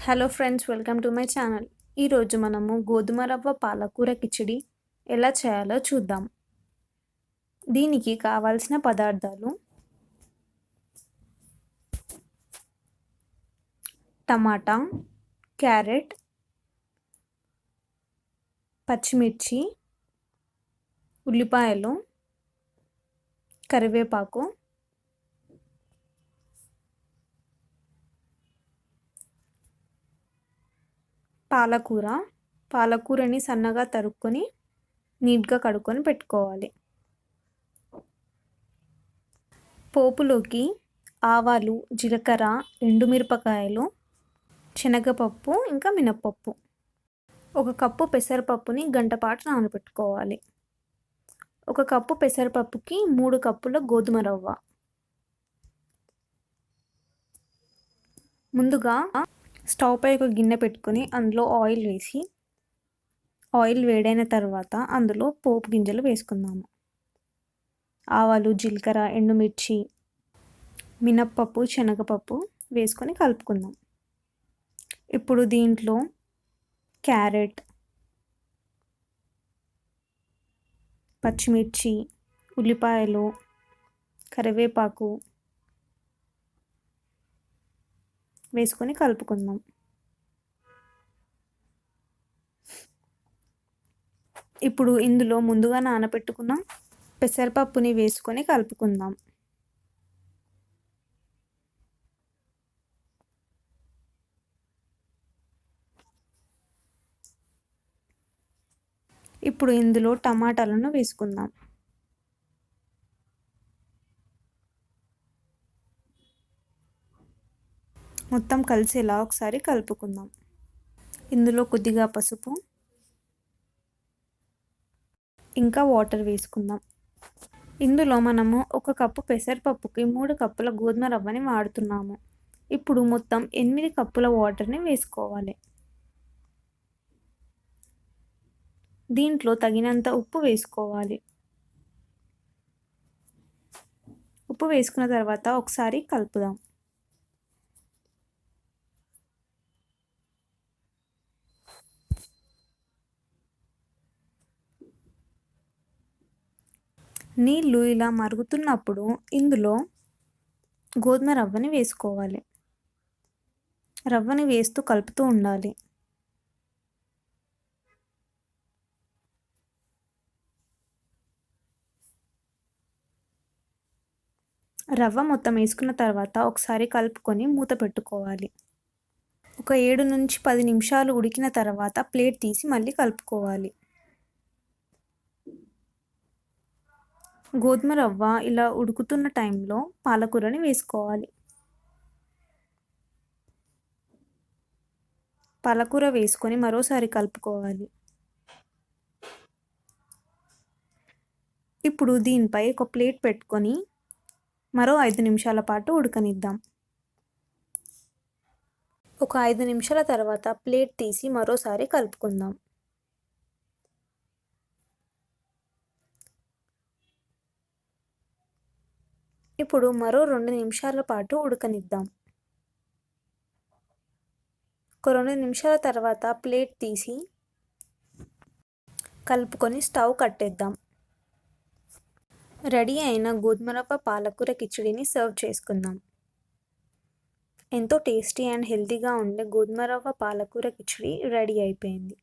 Hello friends, welcome to my channel. ఈరోజు మనము గోధుమ రవ్వ పాలకూర కిచిడి ఎలా చేయాలో చూద్దాం. దీనికి కావాల్సిన పదార్థాలు: టమాటా, క్యారెట్, పచ్చిమిర్చి, ఉల్లిపాయలు, కరివేపాకు, పాలకూరని సన్నగా తరుక్కొని నీట్గా కడుక్కొని పెట్టుకోవాలి. పోపులోకి ఆవాలు, జీలకర్ర, ఎండుమిరపకాయలు, శనగపప్పు, ఇంకా మినప్పప్పు. 1 కప్పు పెసరపప్పుని గంటపాటు నానబెట్టుకోవాలి. 1 కప్పు పెసరపప్పుకి 3 కప్పుల గోధుమ రవ్వ. ముందుగా స్టవ్ పై ఒక గిన్నె పెట్టుకొని అందులో ఆయిల్ వేసి, ఆయిల్ వేడైన తర్వాత అందులో పోపు గింజలు వేసుకుందాము. ఆవాలు, జీలకర్ర, ఎండుమిర్చి, మినప్పప్పు, శనగపప్పు వేసుకొని కలుపుకుందాం. ఇప్పుడు దీంట్లో క్యారెట్, పచ్చిమిర్చి, ఉల్లిపాయలు, కరివేపాకు వేసుకొని కలుపుకుందాం. ఇప్పుడు ఇందులో ముందుగా నానబెట్టుకున్న పెసరపప్పుని వేసుకొని కలుపుకుందాం. ఇప్పుడు ఇందులో టమాటాలను వేసుకుందాం. మొత్తం కలిసేలా ఒకసారి కలుపుకుందాం. ఇందులో కొద్దిగా పసుపు, ఇంకా వాటర్ వేసుకుందాం. ఇందులో మనము 1 కప్పు పెసరపప్పుకి 3 కప్పుల గోధుమ రవ్వని వాడుతున్నాము. ఇప్పుడు మొత్తం 8 కప్పుల వాటర్ని వేసుకోవాలి. దీంట్లో తగినంత ఉప్పు వేసుకోవాలి. ఉప్పు వేసుకున్న తర్వాత ఒకసారి కలుపుదాం. నీళ్ళు ఇలా మరుగుతున్నప్పుడు ఇందులో గోధుమ రవ్వని వేసుకోవాలి. రవ్వని వేస్తూ కలుపుతూ ఉండాలి. రవ్వ మొత్తం వేసుకున్న తర్వాత ఒకసారి కలుపుకొని మూత పెట్టుకోవాలి. ఒక 7 నుంచి 10 నిమిషాలు ఉడికిన తర్వాత ప్లేట్ తీసి మళ్ళీ కలుపుకోవాలి. గోధుమ రవ్వ ఇలా ఉడుకుతున్న టైంలో పాలకూరని వేసుకోవాలి. పాలకూర వేసుకొని మరోసారి కలుపుకోవాలి. ఇప్పుడు దీనిపై ఒక ప్లేట్ పెట్టుకొని మరో 5 నిమిషాల పాటు ఉడకనిద్దాం. ఒక 5 నిమిషాల తర్వాత ప్లేట్ తీసి మరోసారి కలుపుకుందాం. ఇప్పుడు మరో 2 నిమిషాల పాటు ఉడకనిద్దాం. ఒక 2 నిమిషాల తర్వాత ప్లేట్ తీసి కలుపుకొని స్టవ్ కట్టేద్దాం. రెడీ అయిన గోధుమ రవ్వ పాలకూర కిచిడిని సర్వ్ చేసుకుందాం. ఎంతో టేస్టీ అండ్ హెల్తీగా ఉండే గోధుమ రవ్వ పాలకూర కిచిడి రెడీ అయిపోయింది.